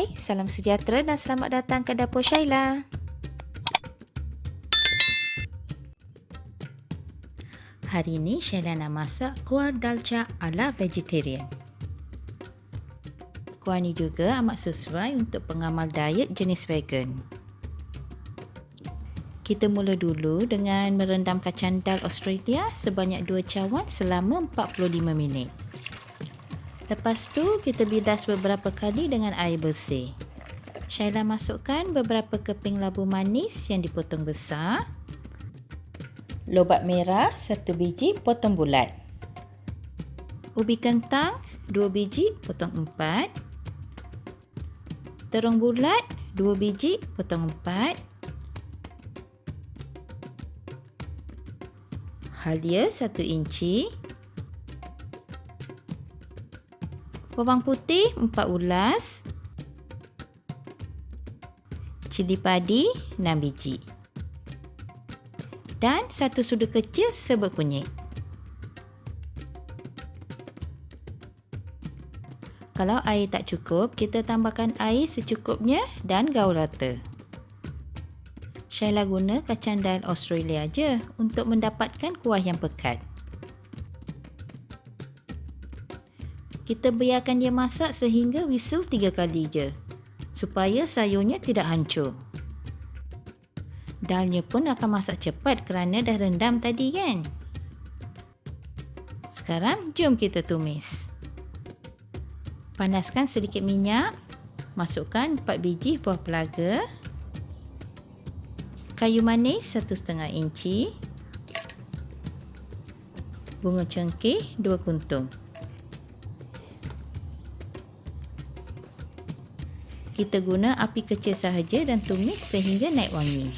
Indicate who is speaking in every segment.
Speaker 1: Hai, salam sejahtera dan selamat datang ke Dapur Shaila. Hari ini Shaila nak masak kuah dalca ala vegetarian. Kuah ni juga amat sesuai untuk pengamal diet jenis vegan. Kita mula dulu dengan merendam kacang dal Australia sebanyak 2 cawan selama 45 minit. Lepas tu, kita bilas beberapa kali dengan air bersih. Shaila masukkan beberapa keping labu manis yang dipotong besar. Lobak merah 1 biji potong bulat. Ubi kentang 2 biji potong 4. Terung bulat 2 biji potong 4. Halia 1 inci. Bawang putih 4 ulas. Cili padi 6 biji. Dan 1 sudu kecil serbuk kunyit. Kalau air tak cukup, kita tambahkan air secukupnya dan gaul rata. Shaila guna kacang dal Australia je untuk mendapatkan kuah yang pekat. Kita biarkan dia masak sehingga whistle 3 kali je, supaya sayurnya tidak hancur. Dalnya pun akan masak cepat kerana dah rendam tadi kan? Sekarang jom kita tumis. Panaskan sedikit minyak, masukkan 4 biji buah pelaga, kayu manis 1,5 inci, bunga cengkeh 2 kuntung. Kita guna api kecil sahaja dan tumis sehingga naik wangi.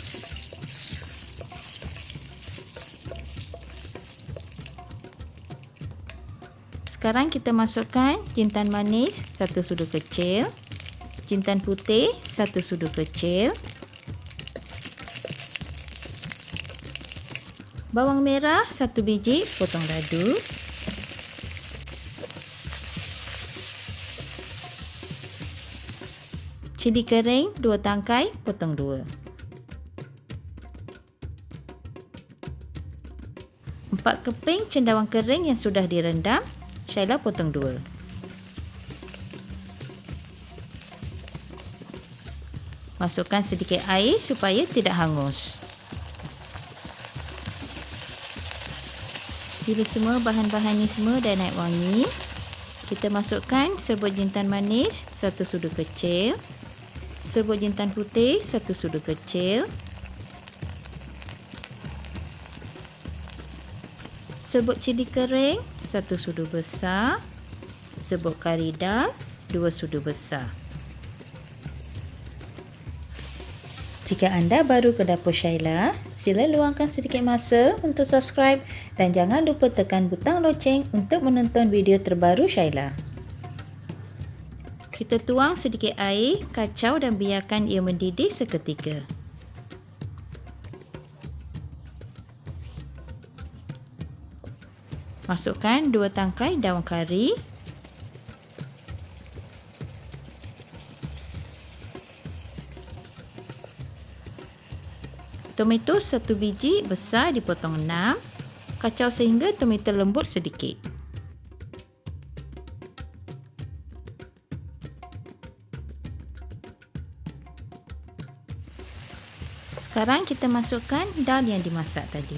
Speaker 1: Sekarang kita masukkan jintan manis 1 sudu kecil, jintan putih 1 sudu kecil, bawang merah 1 biji potong ladu, cili kering 2 tangkai potong 2. 4 keping cendawan kering yang sudah direndam, Shaila potong 2. Masukkan sedikit air supaya tidak hangus. Bila semua bahan-bahan ni semua dah naik wangi, kita masukkan serbuk jintan manis 1 sudu kecil, serbuk jintan putih 1 sudu kecil, serbuk cili kering 1 sudu besar, serbuk kari dal 2 sudu besar. Jika anda baru ke Dapur Shaila, sila luangkan sedikit masa untuk subscribe dan jangan lupa tekan butang loceng untuk menonton video terbaru Shaila. Kita tuang sedikit air, kacau dan biarkan ia mendidih seketika. Masukkan 2 tangkai daun kari, tomato 1 biji besar dipotong 6, kacau sehingga tomato lembut sedikit. Sekarang kita masukkan dal yang dimasak tadi.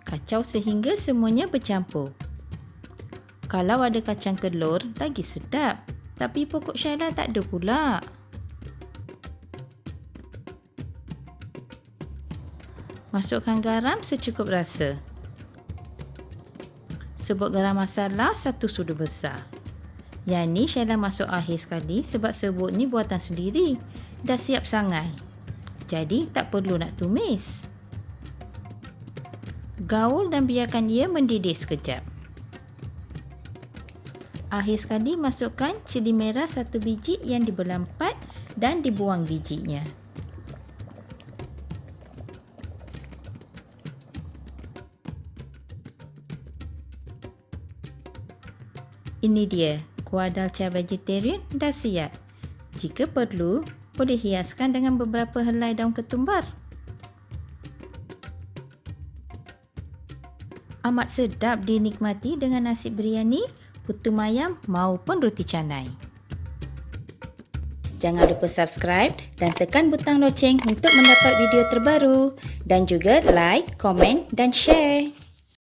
Speaker 1: Kacau sehingga semuanya bercampur. Kalau ada kacang kelor, lagi sedap. Tapi pokok Shaila tak ada pula. Masukkan garam secukup rasa. Serbuk garam masala 1 sudu besar. Yang ni Shaila masuk akhir sekali sebab serbuk ni buatan sendiri. Dah siap sangai. Jadi tak perlu nak tumis. Gaul dan biarkan ia mendidih sekejap. Akhir sekali masukkan cili merah 1 biji yang dibelah 4 dan dibuang bijinya. Ini dia, kuah dalca vegetarian dah siap. Jika perlu, boleh hiaskan dengan beberapa helai daun ketumbar. Amat sedap dinikmati dengan nasi biryani, putu mayam maupun roti canai. Jangan lupa subscribe dan tekan butang loceng untuk mendapat video terbaru. Dan juga like, komen dan share.